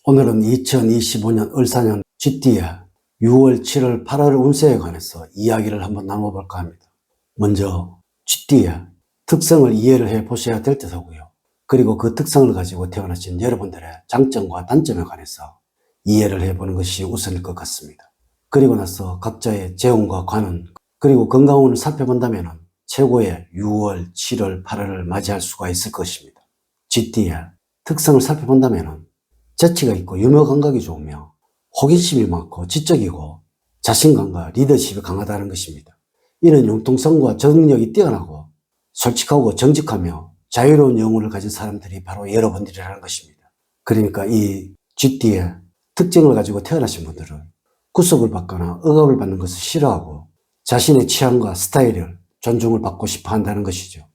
오늘은 2025년 을사년 쥐띠의 6월, 7월, 8월 운세에 관해서 이야기를 한번 나눠볼까 합니다. 먼저 쥐띠의 특성을 이해를 해 보셔야 될 듯 하고요. 그리고 그 특성을 가지고 태어나신 여러분들의 장점과 단점에 관해서 이해를 해보는 것이 우선일 것 같습니다. 그리고 나서 각자의 재운과 관운, 그리고 건강운을 살펴본다면 최고의 6월, 7월, 8월을 맞이할 수가 있을 것입니다. 쥐띠의 특성을 살펴본다면 재치가 있고 유머 감각이 좋으며 호기심이 많고 지적이고 자신감과 리더십이 강하다는 것입니다. 이는 융통성과 적응력이 뛰어나고 솔직하고 정직하며 자유로운 영혼을 가진 사람들이 바로 여러분들이라는 것입니다. 그러니까 이 쥐띠의 특징을 가지고 태어나신 분들은 구속을 받거나 억압을 받는 것을 싫어하고 자신의 취향과 스타일을 존중을 받고 싶어 한다는 것이죠.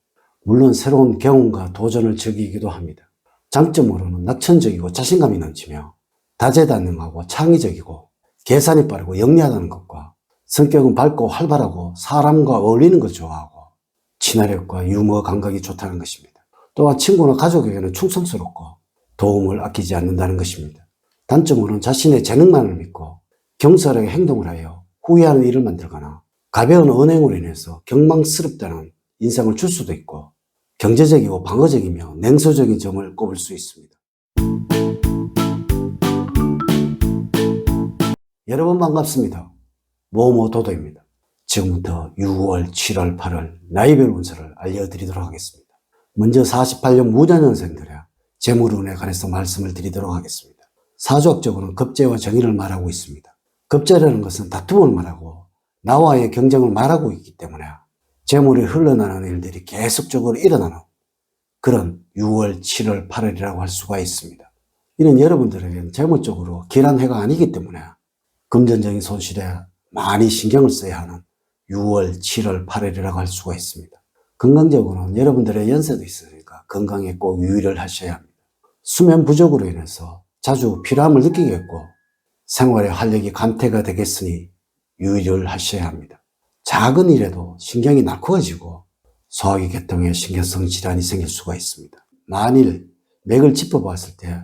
물론 새로운 경험과 도전을 즐기기도 합니다. 장점으로는 낙천적이고 자신감이 넘치며 다재다능하고 창의적이고 계산이 빠르고 영리하다는 것과 성격은 밝고 활발하고 사람과 어울리는 것 좋아하고 친화력과 유머 감각이 좋다는 것입니다. 또한 친구나 가족에게는 충성스럽고 도움을 아끼지 않는다는 것입니다. 단점으로는 자신의 재능만을 믿고 경솔하게 행동을 하여 후회하는 일을 만들거나 가벼운 언행으로 인해서 경망스럽다는 인상을 줄 수도 있고 경제적이고 방어적이며 냉소적인 점을 꼽을 수 있습니다. 여러분 반갑습니다. 모모도도입니다. 지금부터 6월, 7월, 8월 나이별 운세를 알려드리도록 하겠습니다. 먼저 48년 무자년생들의 재물운에 관해서 말씀을 드리도록 하겠습니다. 사주학적으로는 급제와 정의를 말하고 있습니다. 급제라는 것은 다툼을 말하고 나와의 경쟁을 말하고 있기 때문에 재물이 흘러나가는 일들이 계속적으로 일어나는 그런 6월, 7월, 8월이라고 할 수가 있습니다. 이는 여러분들에게는 재물적으로 길한 해가 아니기 때문에 금전적인 손실에 많이 신경을 써야 하는 6월, 7월, 8월이라고 할 수가 있습니다. 건강적으로는 여러분들의 연세도 있으니까 건강에 꼭 유의를 하셔야 합니다. 수면 부족으로 인해서 자주 피로함을 느끼겠고 생활의 활력이 감퇴가 되겠으니 유의를 하셔야 합니다. 작은 일에도 신경이 날카로워지고 소화기 계통에 신경성 질환이 생길 수가 있습니다. 만일 맥을 짚어봤을 때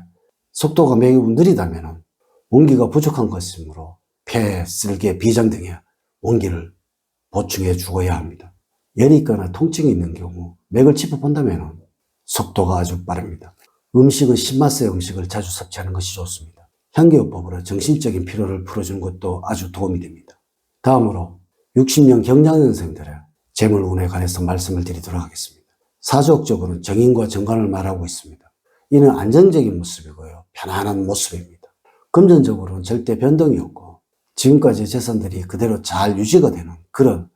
속도가 매우 느리다면 원기가 부족한 것이므로 폐, 쓸개, 비장 등의 원기를 보충해 주어야 합니다. 열이 있거나 통증이 있는 경우 맥을 짚어본다면 속도가 아주 빠릅니다. 음식은 신맛의 음식을 자주 섭취하는 것이 좋습니다. 향기요법으로 정신적인 피로를 풀어주는 것도 아주 도움이 됩니다. 다음으로 60년 경자년생들의 재물운에 관해서 말씀을 드리도록 하겠습니다. 사주학적으로는 정인과 정관을 말하고 있습니다. 이는 안정적인 모습이고요. 편안한 모습입니다. 금전적으로는 절대 변동이 없고 지금까지의 재산들이 그대로 잘 유지가 되는 그런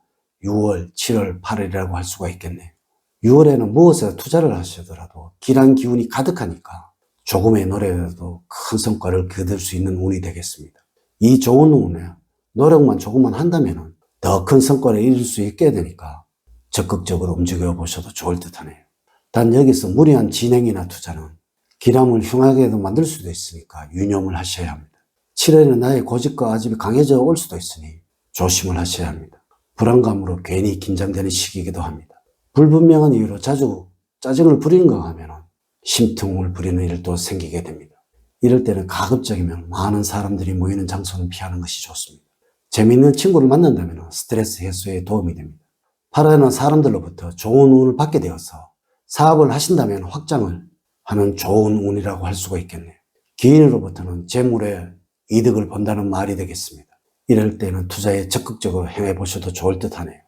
6월, 7월, 8월이라고 할 수가 있겠네요. 6월에는 무엇에 투자를 하시더라도 길한 기운이 가득하니까 조금의 노력에도 큰 성과를 거둘 수 있는 운이 되겠습니다. 이 좋은 운에 노력만 조금만 한다면 더 큰 성과를 이룰 수 있게 되니까 적극적으로 움직여 보셔도 좋을 듯 하네요. 단 여기서 무리한 진행이나 투자는 기람을 흉하게도 만들 수도 있으니까 유념을 하셔야 합니다. 7월에는 나의 고집과 아집이 강해져 올 수도 있으니 조심을 하셔야 합니다. 불안감으로 괜히 긴장되는 시기이기도 합니다. 불분명한 이유로 자주 짜증을 부리는가 하면 심통을 부리는 일도 생기게 됩니다. 이럴 때는 가급적이면 많은 사람들이 모이는 장소는 피하는 것이 좋습니다. 재미있는 친구를 만난다면 스트레스 해소에 도움이 됩니다. 8월에는 사람들로부터 좋은 운을 받게 되어서 사업을 하신다면 확장을 하는 좋은 운이라고 할 수가 있겠네요. 기인으로부터는 재물의 이득을 본다는 말이 되겠습니다. 이럴 때는 투자에 적극적으로 행해보셔도 좋을 듯 하네요.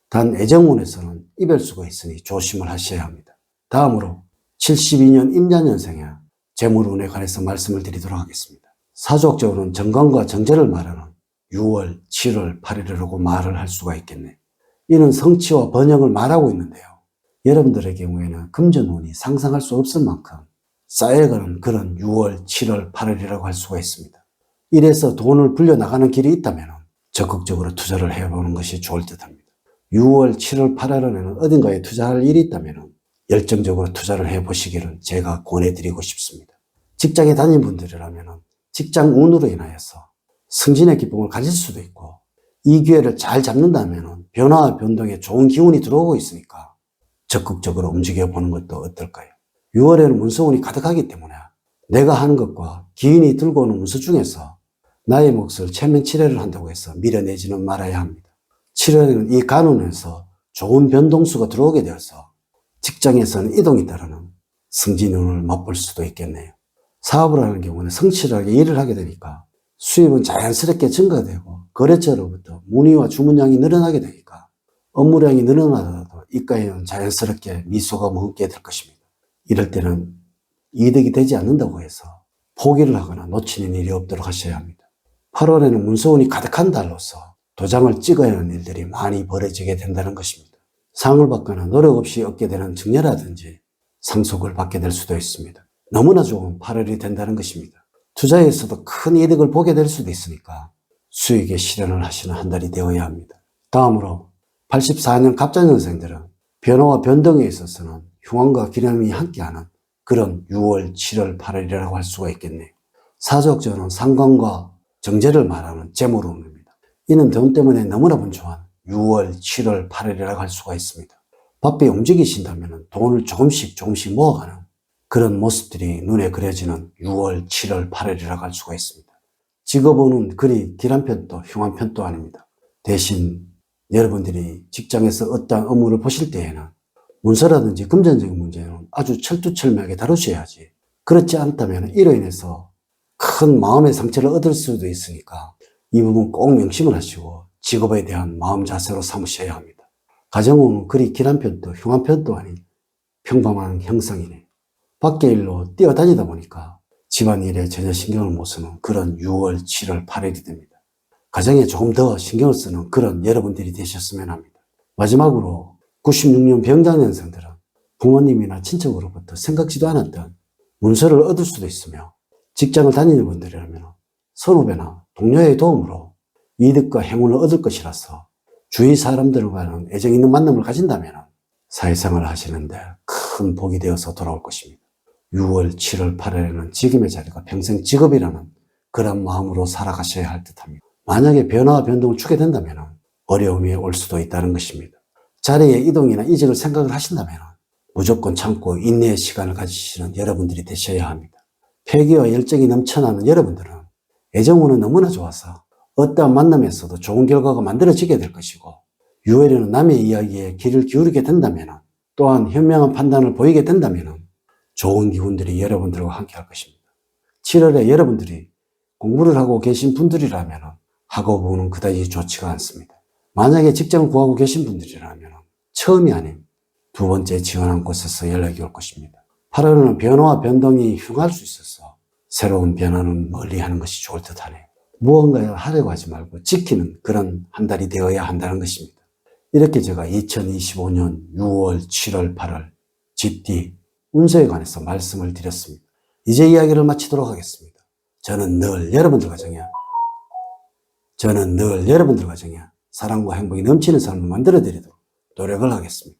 단 애정운에서는 이별수가 있으니 조심을 하셔야 합니다. 다음으로 72년 임자년생의 재물운에 관해서 말씀을 드리도록 하겠습니다. 사주학적으로는 정관과 정제를 말하는 6월, 7월, 8월이라고 말을 할 수가 있겠네요. 이는 성취와 번영을 말하고 있는데요. 여러분들의 경우에는 금전운이 상상할 수 없을 만큼 쌓여가는 그런 6월, 7월, 8월이라고 할 수가 있습니다. 이래서 돈을 불려나가는 길이 있다면 적극적으로 투자를 해보는 것이 좋을 듯 합니다. 6월, 7월, 8월에는 어딘가에 투자할 일이 있다면 열정적으로 투자를 해보시기를 제가 권해드리고 싶습니다. 직장에 다닌 분들이라면 직장 운으로 인하여서 승진의 기쁨을 가질 수도 있고 이 기회를 잘 잡는다면 변화와 변동에 좋은 기운이 들어오고 있으니까 적극적으로 움직여 보는 것도 어떨까요? 6월에는 문서운이 가득하기 때문에 내가 하는 것과 기인이 들고 오는 문서 중에서 나의 몫을 최면 치료를 한다고 해서 밀어내지는 말아야 합니다. 치료는 이 간원에서 좋은 변동수가 들어오게 되어서 직장에서는 이동이 따르는 승진운을 맛볼 수도 있겠네요. 사업을 하는 경우는 성실하게 일을 하게 되니까 수입은 자연스럽게 증가되고 거래처로부터 문의와 주문량이 늘어나게 되니까 업무량이 늘어나더라도 입가에는 자연스럽게 미소가 머금게 될 것입니다. 이럴 때는 이득이 되지 않는다고 해서 포기를 하거나 놓치는 일이 없도록 하셔야 합니다. 8월에는 문서운이 가득한 달로서 도장을 찍어야 하는 일들이 많이 벌어지게 된다는 것입니다. 상을 받거나 노력 없이 얻게 되는 증여라든지 상속을 받게 될 수도 있습니다. 너무나 좋은 8월이 된다는 것입니다. 투자에서도 큰 이득을 보게 될 수도 있으니까 수익에 실현을 하시는 한 달이 되어야 합니다. 다음으로 84년 갑자년생들은 변화와 변동에 있어서는 흉왕과 기름이 함께하는 그런 6월, 7월, 8월이라고 할 수가 있겠네요. 사주학적으로는 상관과 정제를 말하는 재물운입니다. 이는 돈 때문에 너무나 분주한 6월, 7월, 8월이라고 할 수가 있습니다. 바삐 움직이신다면 돈을 조금씩 모아가는 그런 모습들이 눈에 그려지는 6월, 7월, 8월이라고 할 수가 있습니다. 직업운은 그리 길한 편도 흉한 편도 아닙니다. 대신 여러분들이 직장에서 어떠한 업무를 보실 때에는 문서라든지 금전적인 문제는 아주 철두철미하게 다루셔야지, 그렇지 않다면 이로 인해서 큰 마음의 상처를 얻을 수도 있으니까 이 부분 꼭 명심을 하시고 직업에 대한 마음 자세로 삼으셔야 합니다. 가정운은 그리 길한 편도 흉한 편도 아닌 평범한 형상이네. 밖의 일로 뛰어다니다 보니까 집안일에 전혀 신경을 못 쓰는 그런 6월, 7월, 8월이 됩니다. 가정에 조금 더 신경을 쓰는 그런 여러분들이 되셨으면 합니다. 마지막으로 96년 병장년생들은 부모님이나 친척으로부터 생각지도 않았던 문서를 얻을 수도 있으며, 직장을 다니는 분들이라면 선후배나 동료의 도움으로 이득과 행운을 얻을 것이라서 주위 사람들과는 애정 있는 만남을 가진다면 사회생활을 하시는데 큰 복이 되어서 돌아올 것입니다. 6월, 7월, 8월에는 직임의 자리가 평생 직업이라는 그런 마음으로 살아가셔야 할 듯합니다. 만약에 변화와 변동을 주게 된다면 어려움이 올 수도 있다는 것입니다. 자리의 이동이나 이직을 생각을 하신다면 무조건 참고 인내의 시간을 가지시는 여러분들이 되셔야 합니다. 패기와 열정이 넘쳐나는 여러분들은 애정운은 너무나 좋아서 어떠한 만남에서도 좋은 결과가 만들어지게 될 것이고, 6월에는 남의 이야기에 귀를 기울이게 된다면, 또한 현명한 판단을 보이게 된다면 좋은 기운들이 여러분들과 함께 할 것입니다. 7월에 여러분들이 공부를 하고 계신 분들이라면 학업운은 그다지 좋지가 않습니다. 만약에 직장을 구하고 계신 분들이라면 처음이 아닌 두 번째 지원한 곳에서 연락이 올 것입니다. 8월에는 변화와 변동이 흉할 수 있어서 새로운 변화는 멀리하는 것이 좋을 듯하네요. 무언가를 하려고 하지 말고 지키는 그런 한 달이 되어야 한다는 것입니다. 이렇게 제가 2025년 6월, 7월, 8월 집뒤 운세에 관해서 말씀을 드렸습니다. 이제 이야기를 마치도록 하겠습니다. 저는 늘 여러분들과 정야 사랑과 행복이 넘치는 삶을 만들어 드리도록 노력을 하겠습니다.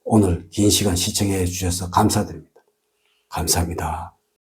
오늘 긴 시간 시청해 주셔서 감사드립니다. 감사합니다.